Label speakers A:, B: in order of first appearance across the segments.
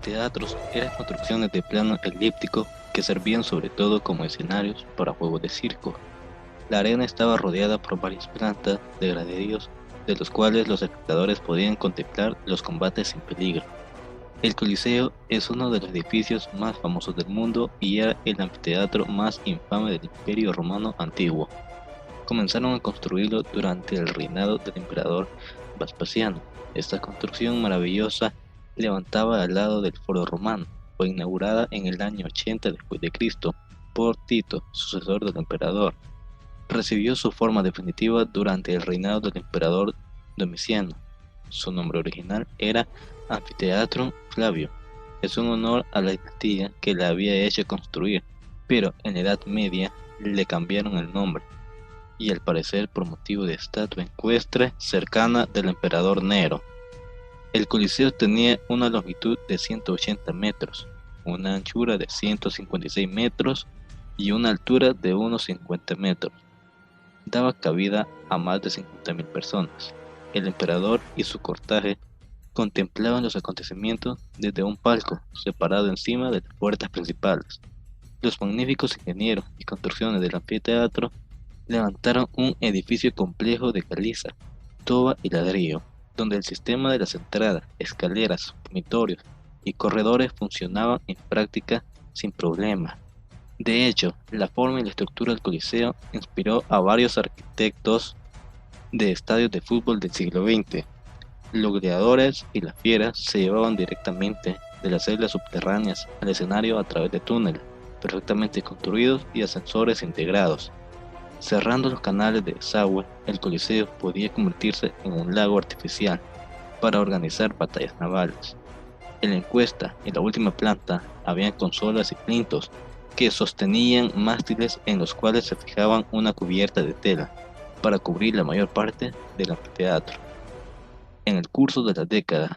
A: anfiteatros eran construcciones de plano elíptico que servían sobre todo como escenarios para juegos de circo. La arena estaba rodeada por varias plantas de graderíos, de los cuales los espectadores podían contemplar los combates sin peligro. El Coliseo es uno de los edificios más famosos del mundo y era el anfiteatro más infame del Imperio Romano antiguo. Comenzaron a construirlo durante el reinado del emperador Vespasiano. Esta construcción maravillosa levantaba al lado del Foro Romano. Fue inaugurada en el año 80 después de Cristo por Tito, sucesor del emperador. Recibió su forma definitiva durante el reinado del emperador Domiciano. Su nombre original era Anfiteatrum Flavio. Es un honor a la dinastía que la había hecho construir, pero en la Edad Media le cambiaron el nombre y al parecer por motivo de estatua ecuestre cercana del emperador Nero. El Coliseo tenía una longitud de 180 metros, una anchura de 156 metros y una altura de unos 50 metros. Daba cabida a más de 50.000 personas. El emperador y su cortejo contemplaban los acontecimientos desde un palco separado encima de las puertas principales. Los magníficos ingenieros y construcciones del anfiteatro levantaron un edificio complejo de caliza, toba y ladrillo, donde el sistema de las entradas, escaleras, dormitorios y corredores funcionaban en práctica sin problema. De hecho, la forma y la estructura del Coliseo inspiró a varios arquitectos de estadios de fútbol del siglo XX. Los gladiadores y las fieras se llevaban directamente de las celdas subterráneas al escenario a través de túneles perfectamente construidos y ascensores integrados. Cerrando los canales de desagüe, el Coliseo podía convertirse en un lago artificial para organizar batallas navales. En la encuesta, en la última planta, habían consolas y plintos que sostenían mástiles en los cuales se fijaban una cubierta de tela para cubrir la mayor parte del anfiteatro. En el curso de las décadas,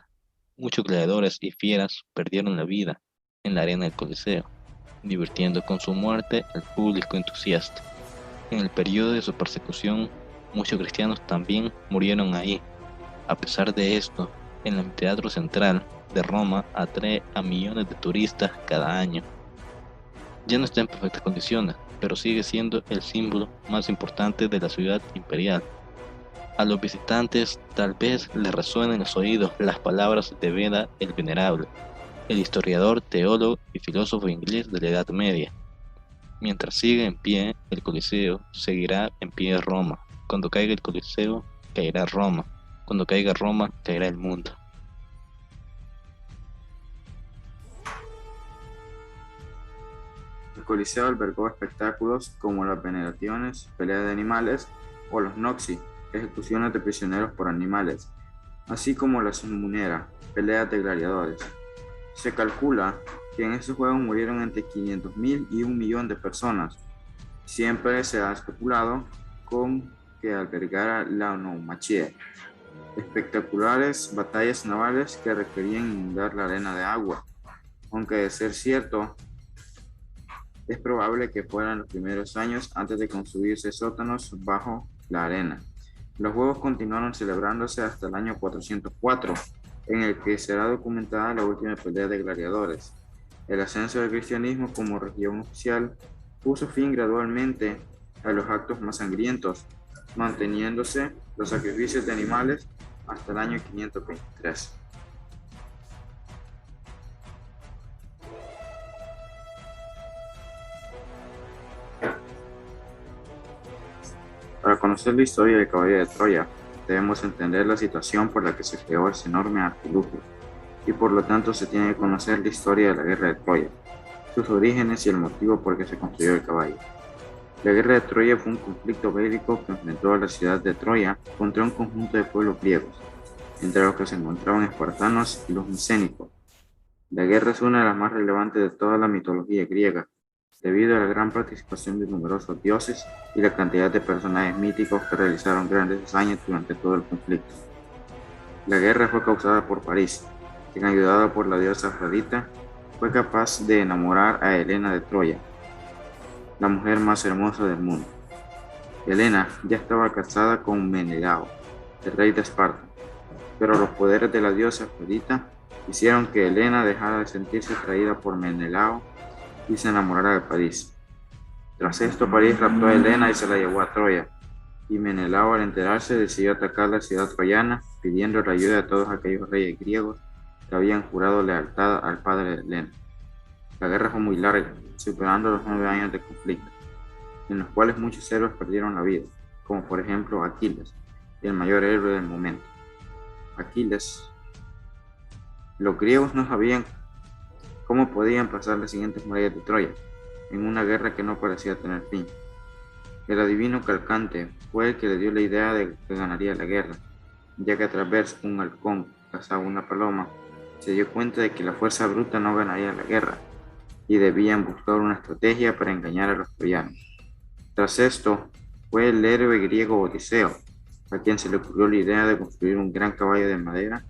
A: muchos gladiadores y fieras perdieron la vida en la arena del Coliseo, divirtiendo con su muerte al público entusiasta. En el periodo de su persecución, muchos cristianos también murieron ahí. A pesar de esto, el anfiteatro central de Roma atrae a millones de turistas cada año. Ya no está en perfectas condiciones, pero sigue siendo el símbolo más importante de la ciudad imperial. A los visitantes tal vez les resuenen en los oídos las palabras de Beda el Venerable, el historiador, teólogo y filósofo inglés de la Edad Media. Mientras siga en pie el Coliseo, seguirá en pie Roma. Cuando caiga el Coliseo, caerá Roma. Cuando caiga Roma, caerá el mundo.
B: El Coliseo albergó espectáculos como las veneraciones, peleas de animales o los noxi, ejecuciones de prisioneros por animales, así como la munera, peleas de gladiadores. Se calcula que en estos juegos murieron entre 500.000 y 1 millón de personas. Siempre se ha especulado con que albergara la naumachia, espectaculares batallas navales que requerían inundar la arena de agua. Aunque de ser cierto, es probable que fueran los primeros años antes de construirse sótanos bajo la arena. Los juegos continuaron celebrándose hasta el año 404, en el que será documentada la última pelea de gladiadores. El ascenso del cristianismo como religión oficial puso fin gradualmente a los actos más sangrientos, manteniéndose los sacrificios de animales hasta el año 523. Para conocer la historia del caballo de Troya, debemos entender la situación por la que se creó ese enorme artilugio, y por lo tanto se tiene que conocer la historia de la guerra de Troya, sus orígenes y el motivo por el que se construyó el caballo. La guerra de Troya fue un conflicto bélico que enfrentó a la ciudad de Troya contra un conjunto de pueblos griegos, entre los que se encontraban espartanos y los micénicos. La guerra es una de las más relevantes de toda la mitología griega, debido a la gran participación de numerosos dioses y la cantidad de personajes míticos que realizaron grandes hazañas durante todo el conflicto. La guerra fue causada por París, quien, ayudado por la diosa Afrodita, fue capaz de enamorar a Helena de Troya, la mujer más hermosa del mundo. Helena ya estaba casada con Menelao, el rey de Esparta, pero los poderes de la diosa Afrodita hicieron que Helena dejara de sentirse atraída por Menelao y se enamorara de París. Tras esto, París raptó a Helena y se la llevó a Troya, y Menelao, al enterarse, decidió atacar la ciudad troyana, pidiendo la ayuda de todos aquellos reyes griegos que habían jurado lealtad al padre de Helena. La guerra fue muy larga, superando los 9 años de conflicto, en los cuales muchos héroes perdieron la vida, como por ejemplo Aquiles, el mayor héroe del momento. Aquiles. Los griegos no sabían cómo podían pasar las siguientes murallas de Troya, en una guerra que no parecía tener fin. El adivino Calcante fue el que le dio la idea de que ganaría la guerra, ya que a través de un halcón cazaba una paloma, se dio cuenta de que la fuerza bruta no ganaría la guerra, y debían buscar una estrategia para engañar a los troyanos. Tras esto, fue el héroe griego Odiseo, a quien se le ocurrió la idea de construir un gran caballo de madera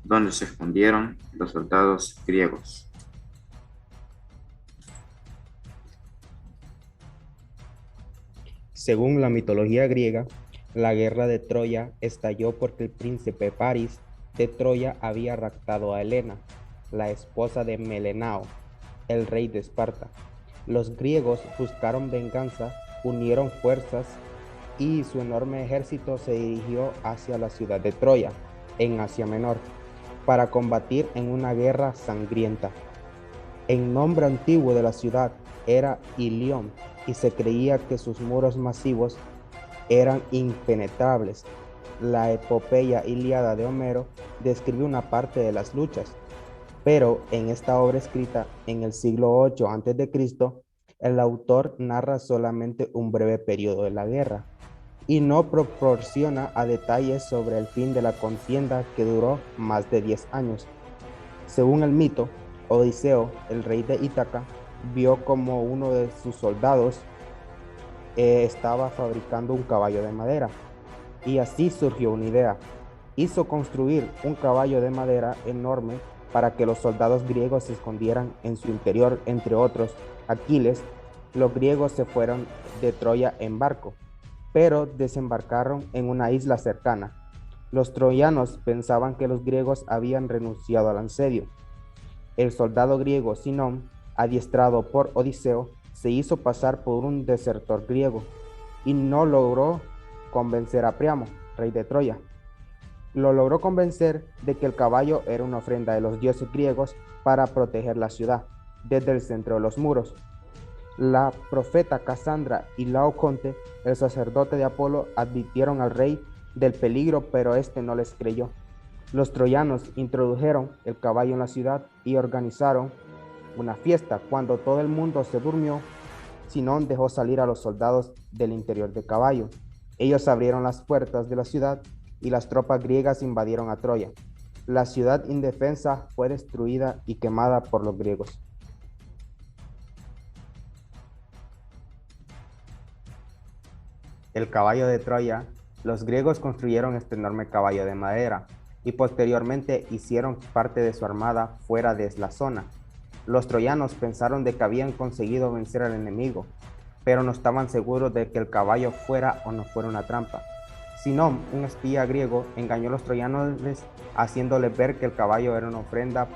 B: donde se escondieron los soldados griegos.
C: Según la mitología griega, la guerra de Troya estalló porque el príncipe París de Troya había raptado a Helena, la esposa de Melenao, el rey de Esparta. Los griegos buscaron venganza, unieron fuerzas y su enorme ejército se dirigió hacia la ciudad de Troya, en Asia Menor, para combatir en una guerra sangrienta. El nombre antiguo de la ciudad era Ilión y se creía que sus muros masivos eran impenetrables. La epopeya Ilíada de Homero describe una parte de las luchas, pero en esta obra escrita en el siglo 8 a.C., el autor narra solamente un breve periodo de la guerra y no proporciona a detalles sobre el fin de la contienda que duró más de 10 años. Según el mito, Odiseo, el rey de Ítaca, vio como uno de sus soldados estaba fabricando un caballo de madera, y así surgió una idea. Hizo construir un caballo de madera enorme para que los soldados griegos se escondieran en su interior, entre otros Aquiles. Los griegos se fueron de Troya en barco, pero desembarcaron en una isla cercana. Los troyanos pensaban que los griegos habían renunciado al asedio. El soldado griego Sinón, adiestrado por Odiseo, se hizo pasar por un desertor griego y no logró convencer a Priamo, rey de Troya. Lo logró convencer de que el caballo era una ofrenda de los dioses griegos para proteger la ciudad desde el centro de los muros. La profeta Casandra y Laoconte, el sacerdote de Apolo, advirtieron al rey del peligro, pero este no les creyó. Los troyanos introdujeron el caballo en la ciudad y organizaron una fiesta. Cuando todo el mundo se durmió, Sinón dejó salir a los soldados del interior del caballo. Ellos abrieron las puertas de la ciudad y las tropas griegas invadieron a Troya. La ciudad indefensa fue destruida y quemada por los griegos. El caballo de Troya. Los griegos construyeron este enorme caballo de madera y posteriormente hicieron parte de su armada fuera de la zona. Los troyanos pensaron de que habían conseguido vencer al enemigo, pero no estaban seguros de que el caballo fuera o no fuera una trampa. Sinón, un espía griego, engañó a los troyanos haciéndoles ver que el caballo era una ofrenda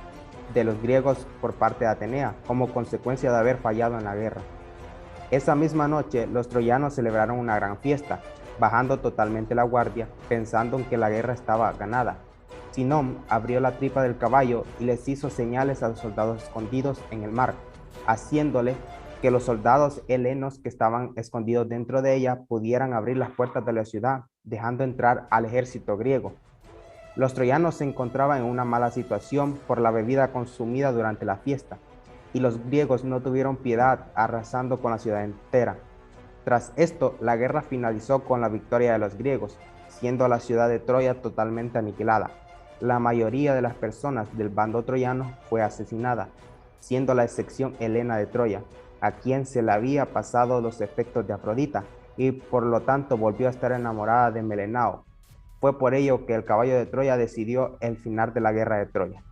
C: de los griegos por parte de Atenea, como consecuencia de haber fallado en la guerra. Esa misma noche, los troyanos celebraron una gran fiesta, bajando totalmente la guardia, pensando en que la guerra estaba ganada. Sinón abrió la tripa del caballo y les hizo señales a los soldados escondidos en el mar, haciéndole que los soldados helenos que estaban escondidos dentro de ella pudieran abrir las puertas de la ciudad, dejando entrar al ejército griego. Los troyanos se encontraban en una mala situación por la bebida consumida durante la fiesta, y los griegos no tuvieron piedad, arrasando con la ciudad entera. Tras esto, la guerra finalizó con la victoria de los griegos, siendo la ciudad de Troya totalmente aniquilada. La mayoría de las personas del bando troyano fue asesinada, siendo la excepción Helena de Troya, a quien se le había pasado los efectos de Afrodita y por lo tanto volvió a estar enamorada de Melenao. Fue por ello que el caballo de Troya decidió el final de la guerra de Troya.